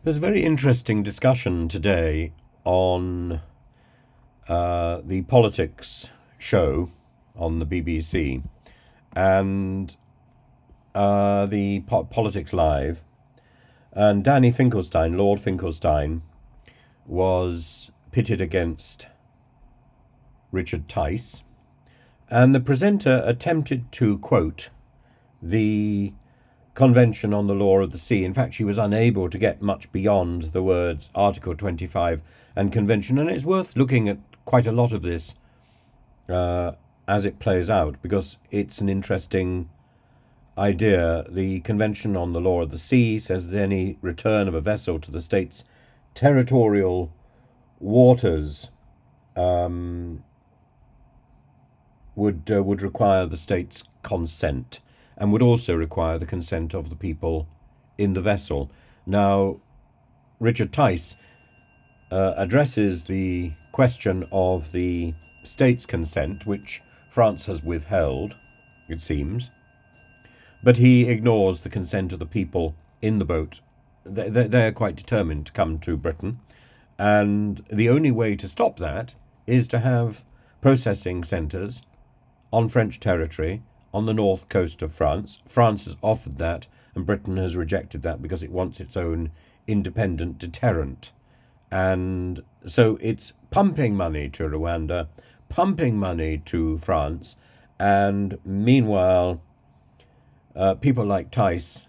There's a very interesting discussion today on the politics show on the BBC and the Politics Live. And Danny Finkelstein, Lord Finkelstein, was pitted against Richard Tice. And the presenter attempted to quote the Convention on the Law of the Sea. In fact, she was unable to get much beyond the words Article 25 and Convention, and it's worth looking at quite a lot of this as it plays out, because it's an interesting idea. The Convention on the Law of the Sea says that any return of a vessel to the state's territorial waters would require the state's consent, and would also require the consent of the people in the vessel. Now, Richard Tice addresses the question of the state's consent, which France has withheld, it seems, but he ignores the consent of the people in the boat. They're quite determined to come to Britain, and the only way to stop that is to have processing centres on French territory on the north coast of France. France has offered that, and Britain has rejected that because it wants its own independent deterrent. And so it's pumping money to Rwanda, pumping money to France, and meanwhile, people like Tice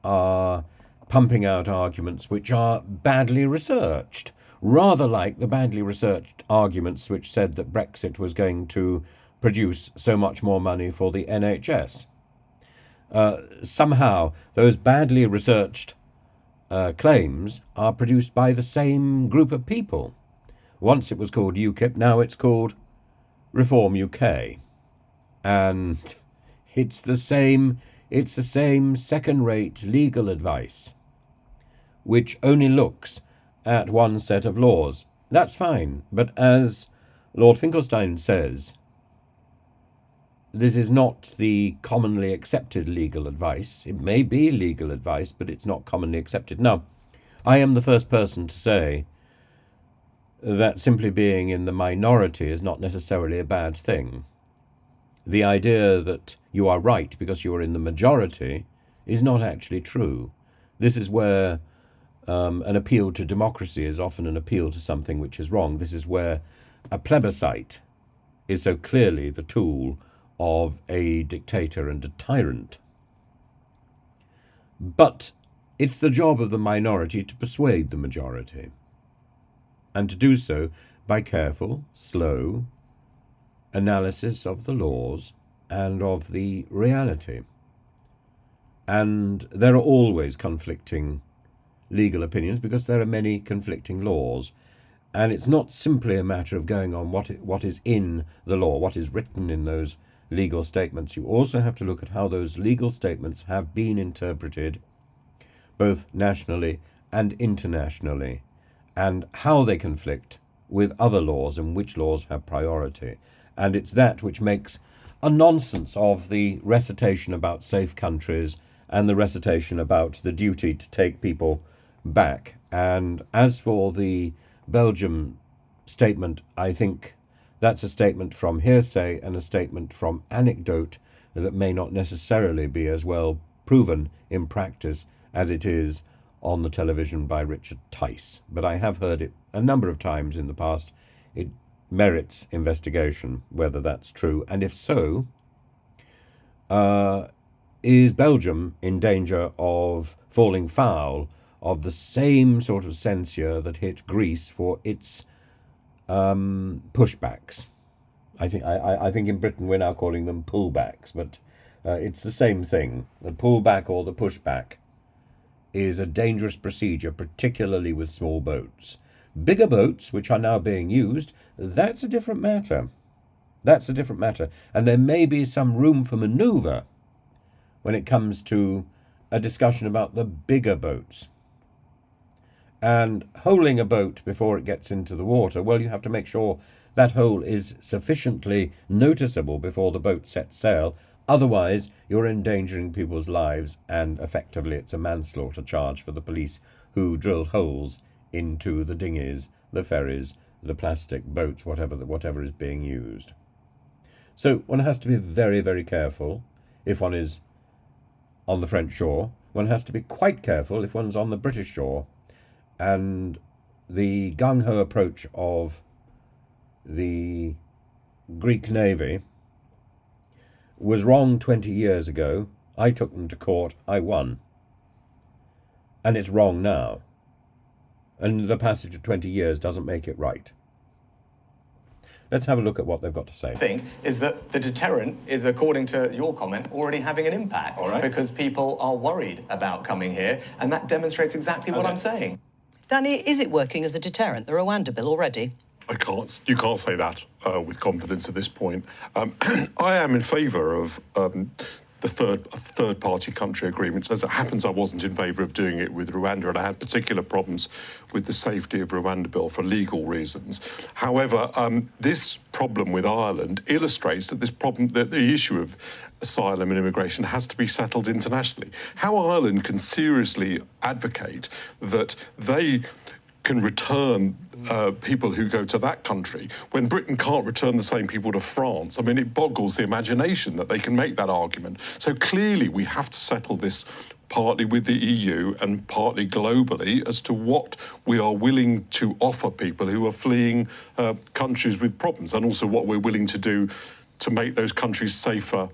are pumping out arguments which are badly researched, rather like the badly researched arguments which said that Brexit was going to produce so much more money for the NHS. Somehow, those badly researched claims are produced by the same group of people. Once it was called UKIP, now it's called Reform UK. And it's the same second-rate legal advice, which only looks at one set of laws. That's fine, but as Lord Finkelstein says, this is not the commonly accepted legal advice. It may be legal advice, but it's not commonly accepted. Now, I am the first person to say that simply being in the minority is not necessarily a bad thing. The idea that you are right because you are in the majority is not actually true. This is where an appeal to democracy is often an appeal to something which is wrong. This is where a plebiscite is so clearly the tool of a dictator and a tyrant. But it's the job of the minority to persuade the majority, and to do so by careful, slow analysis of the laws and of the reality. And there are always conflicting legal opinions because there are many conflicting laws. And it's not simply a matter of going on what is in the law, what is written in those legal statements. You also have to look at how those legal statements have been interpreted, both nationally and internationally, and how they conflict with other laws and which laws have priority. And it's that which makes a nonsense of the recitation about safe countries and the recitation about the duty to take people back. And as for the Belgium statement, I think that's a statement from hearsay and a statement from anecdote that may not necessarily be as well proven in practice as it is on the television by Richard Tice. But I have heard it a number of times in the past. It merits investigation, whether that's true. And if so, is Belgium in danger of falling foul of the same sort of censure that hit Greece for its pushbacks? I think in Britain we're now calling them pullbacks, but it's the same thing. The pullback or the pushback is a dangerous procedure, particularly with small boats. Bigger boats, which are now being used, that's a different matter. That's a different matter. And there may be some room for manoeuvre when it comes to a discussion about the bigger boats. And holing a boat before it gets into the water, well, you have to make sure that hole is sufficiently noticeable before the boat sets sail. Otherwise, you're endangering people's lives, and effectively it's a manslaughter charge for the police who drilled holes into the dinghies, the ferries, the plastic boats, whatever is being used. So one has to be very, very careful if one is on the French shore. One has to be quite careful if one's on the British shore. And the gung-ho approach of the Greek Navy was wrong 20 years ago. I took them to court, I won. And it's wrong now. And the passage of 20 years doesn't make it right. Let's have a look at what they've got to say. I think is that the deterrent is, according to your comment, already having an impact. All right. Because people are worried about coming here, and that demonstrates exactly what I'm saying. Danny, is it working as a deterrent, the Rwanda bill, already? You can't say that with confidence at this point. I am in favour of the third-party country agreements. As it happens, I wasn't in favour of doing it with Rwanda, and I had particular problems with the safety of Rwanda bill for legal reasons. However, this problem with Ireland illustrates that the issue of asylum and immigration has to be settled internationally. How Ireland can seriously advocate that they can return people who go to that country when Britain can't return the same people to France. I mean, it boggles the imagination that they can make that argument. So clearly we have to settle this partly with the EU and partly globally as to what we are willing to offer people who are fleeing countries with problems, and also what we're willing to do to make those countries safer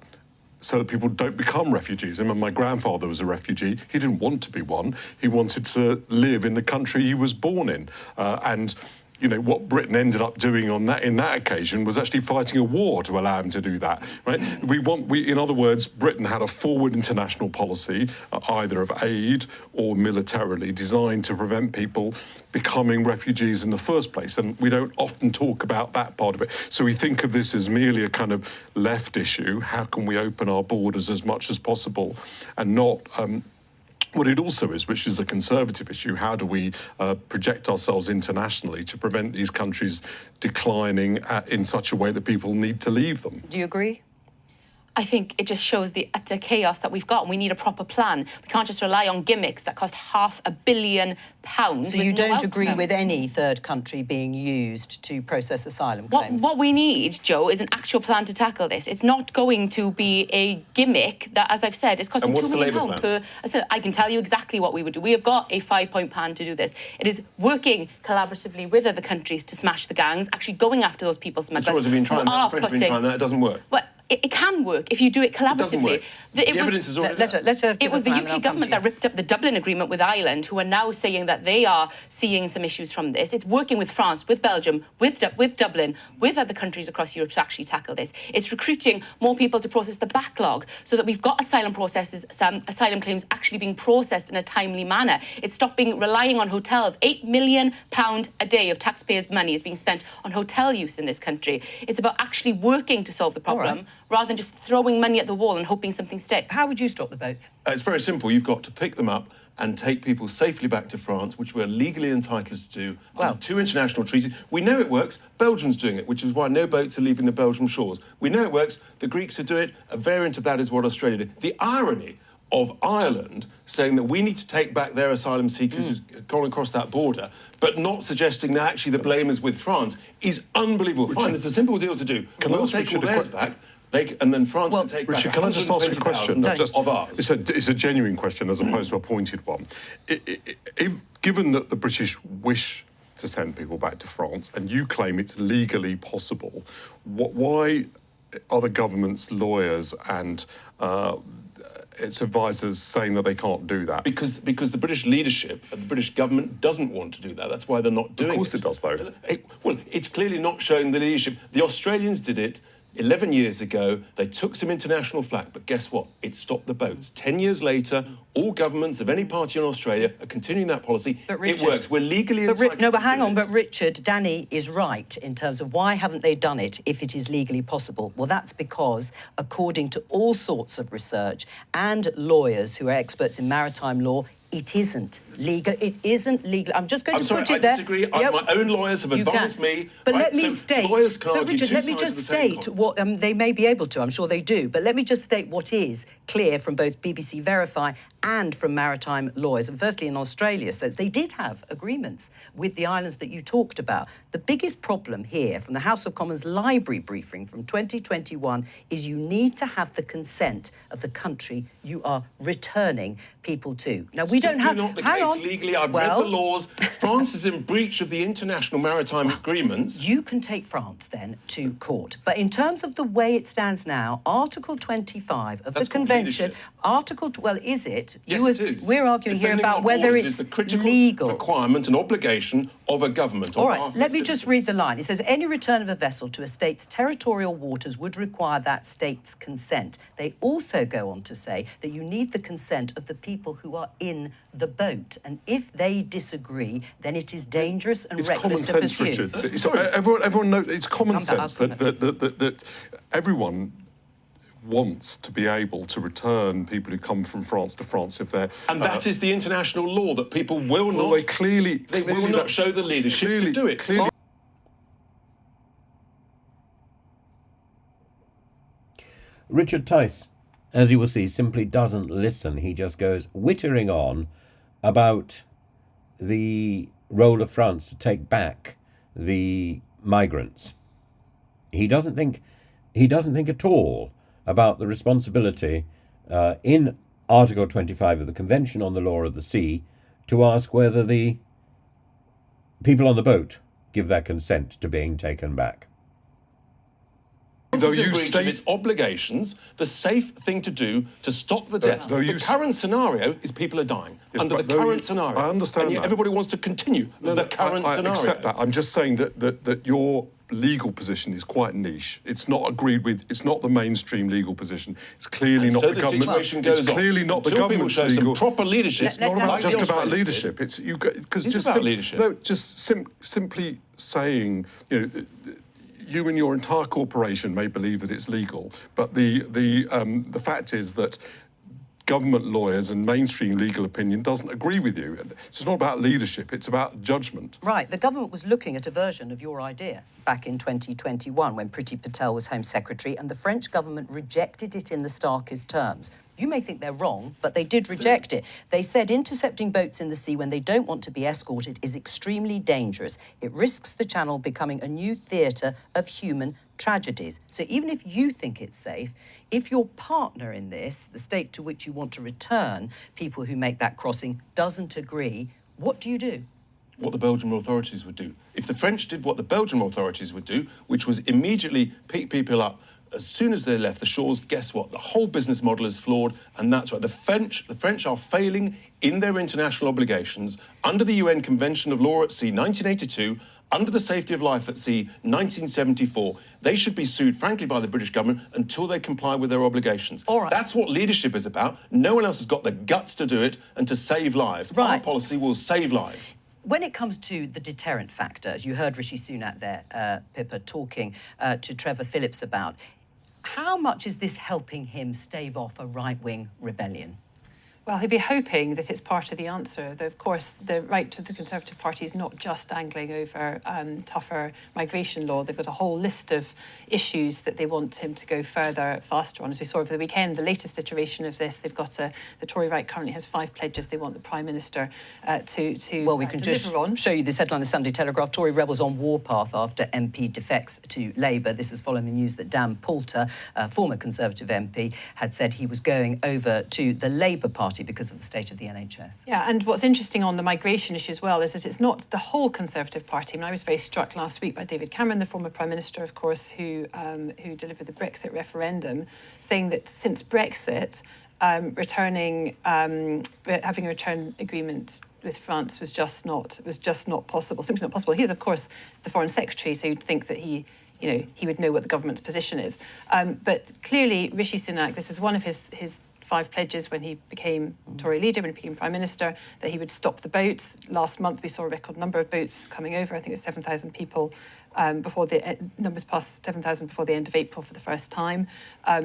so that people don't become refugees. I mean, my grandfather was a refugee. He didn't want to be one. He wanted to live in the country he was born in. And you know, what Britain ended up doing in that occasion was actually fighting a war to allow him to do that, right? In other words, Britain had a forward international policy, either of aid or militarily, designed to prevent people becoming refugees in the first place. And we don't often talk about that part of it. So we think of this as merely a kind of left issue. How can we open our borders as much as possible and not what it also is, which is a conservative issue. How do we project ourselves internationally to prevent these countries declining in such a way that people need to leave them? Do you agree? I think it just shows the utter chaos that we've got, and we need a proper plan. We can't just rely on gimmicks that cost £500 million. So you don't agree with any third country being used to process asylum claims? What we need, Joe, is an actual plan to tackle this. It's not going to be a gimmick that, as I've said, is costing £2 million per... I can tell you exactly what we would do. We have got a 5-point plan to do this. It is working collaboratively with other countries to smash the gangs, actually going after those people smugglers. The Tories have been trying that, the French have been trying that, it doesn't work. Well, it can work if you do it collaboratively. It doesn't work. The evidence is already there. It was the UK government that ripped up the Dublin Agreement with Ireland, who are now saying that they are seeing some issues from this. It's working with France, with Belgium, with Dublin, with other countries across Europe to actually tackle this. It's recruiting more people to process the backlog so that we've got asylum claims actually being processed in a timely manner. It's stopping relying on hotels. £8 million a day of taxpayers' money is being spent on hotel use in this country. It's about actually working to solve the problem, rather than just throwing money at the wall and hoping something sticks. How would you stop the boats? It's very simple. You've got to pick them up and take people safely back to France, which we're legally entitled to do under 2 international treaties. We know it works. Belgium's doing it, which is why no boats are leaving the Belgian shores. We know it works. The Greeks are doing it. A variant of that is what Australia did. The irony of Ireland saying that we need to take back their asylum seekers who've gone across that border, but not suggesting that actually the blame is with France, is unbelievable. Fine, there's a simple deal to do. We'll take all theirs back. And then France can take Richard, back can I just ask a question? Of ours. It's a genuine question as opposed to a pointed one. Given that the British wish to send people back to France and you claim it's legally possible, why are the government's lawyers and its advisors saying that they can't do that? Because the British leadership and the British government doesn't want to do that. That's why they're not doing it. Of course it does, though. Well, it's clearly not showing the leadership. The Australians did it 11 years ago. They took some international flack, but guess what? It stopped the boats. 10 years later, all governments of any party in Australia are continuing that policy. But Richard, it works. We're legally entitled but hang on. But Richard, Danny is right in terms of why haven't they done it if it is legally possible? Well, that's because, according to all sorts of research and lawyers who are experts in maritime law, it isn't legal. It isn't legal. I'm just going to sorry, put it I there. disagree. My own lawyers have You advised can. me. But right, let me so state. Lawyers can But argue Richard, two let me sides of just the same state coin. what they may be able to. I'm sure they do. But let me just state what is clear from both BBC Verify and from maritime lawyers. And firstly, in Australia, says they did have agreements with the islands that you talked about. The biggest problem here, from the House of Commons Library briefing from 2021, is you need to have the consent of the country you are returning people to. Now, we don't have... not the hang case on. legally. I've read the laws. France is in breach of the international maritime agreements. You can take France, then, to court. But in terms of the way it stands now, Article 25 of That's the called Convention... leadership. Well, is it? Yes, it is. We're arguing here Defending about our whether borders it's is the critical legal. requirement and obligation of a government. All right, let me just read the line. It says, any return of a vessel to a state's territorial waters would require that state's consent. They also go on to say that you need the consent of the people who are in the boat. And if they disagree, then it is dangerous and It's reckless common to sense, pursue. Richard. Everyone knows it's common sense Come back. that everyone wants to be able to return people who come from France to France if they're... And that is the international law that people will not... Well, they clearly will not show the leadership to do it. Clearly, Richard Tice, as you will see, simply doesn't listen. He just goes whittering on about the role of France to take back the migrants. He doesn't think at all about the responsibility in Article 25 of the Convention on the Law of the Sea to ask whether the people on the boat give their consent to being taken back. Though you breach of its obligations, the safe thing to do to stop the deaths. The current scenario is people are dying under the current scenario. I understand and yet that. everybody wants to continue the current scenario. I accept that. I'm just saying that your legal position is quite niche. It's not agreed with. It's not the mainstream legal position. It's clearly not the government's. It's clearly not the government's legal. Some proper leadership. It's not about just about leadership. It's you because just about leadership. No, just simply saying, you and your entire corporation may believe that it's legal, but the fact is that government lawyers and mainstream legal opinion doesn't agree with you. It's not about leadership, it's about judgment. Right, the government was looking at a version of your idea back in 2021 when Priti Patel was Home Secretary, and the French government rejected it in the starkest terms. You may think they're wrong, but they did reject it. They said intercepting boats in the sea when they don't want to be escorted is extremely dangerous. It risks the channel becoming a new theatre of human tragedies. So even if you think it's safe, if your partner in this, the state to which you want to return people who make that crossing, doesn't agree, what do you do? What the Belgian authorities would do. If the French did what the Belgian authorities would do, which was immediately pick people up as soon as they left the shores, guess what? The whole business model is flawed, and that's right. The French are failing in their international obligations under the UN Convention of Law at Sea 1982, under the Safety of Life at Sea 1974. They should be sued, frankly, by the British government until they comply with their obligations. All right. That's what leadership is about. No one else has got the guts to do it and to save lives. Right. Our policy will save lives. When it comes to the deterrent factors, you heard Rishi Sunak there, Pippa, talking to Trevor Phillips about, how much is this helping him stave off a right-wing rebellion? Well, he'd be hoping that it's part of the answer. Of course, the right to the Conservative Party is not just angling over tougher migration law. They've got a whole list of issues that they want him to go further, faster on. As we saw over the weekend, the latest iteration of this, they've got the Tory right currently has 5 pledges they want the Prime Minister to well, we can just show you this headline in the Sunday Telegraph. Tory rebels on warpath after MP defects to Labour. This is following the news that Dan Poulter, former Conservative MP, had said he was going over to the Labour Party because of the state of the NHS. Yeah, and what's interesting on the migration issue as well is that it's not the whole Conservative Party. I mean, I was very struck last week by David Cameron, the former Prime Minister, of course, who delivered the Brexit referendum, saying that since Brexit, having a return agreement with France was just not possible. Simply not possible. He is, of course, the Foreign Secretary, so you'd think that he would know what the government's position is. But clearly, Rishi Sunak, this is one of his 5 pledges when he became Tory leader, when he became Prime Minister, that he would stop the boats. Last month we saw a record number of boats coming over. I think it's 7,000 people before the numbers passed 7,000 before the end of April for the first time.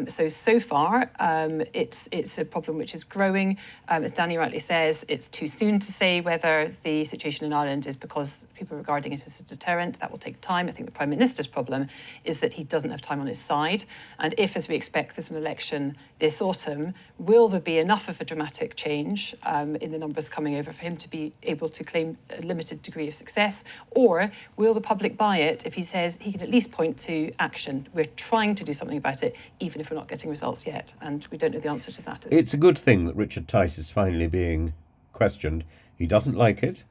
So far, it's a problem which is growing. As Danny rightly says, it's too soon to say whether the situation in Ireland is because people are regarding it as a deterrent. That will take time. I think the Prime Minister's problem is that he doesn't have time on his side. And if, as we expect, there's an election this autumn, will there be enough of a dramatic change in the numbers coming over for him to be able to claim a limited degree of success? Or will the public buy it if he says he can at least point to action? We're trying to do something about it, even if we're not getting results yet, and we don't know the answer to that. It's a good thing that Richard Tice is finally being questioned. He doesn't like it,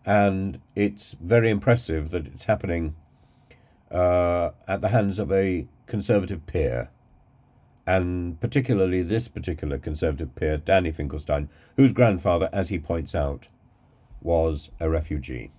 and it's very impressive that it's happening at the hands of a Conservative peer, and particularly this particular Conservative peer, Danny Finkelstein, whose grandfather, as he points out, was a refugee.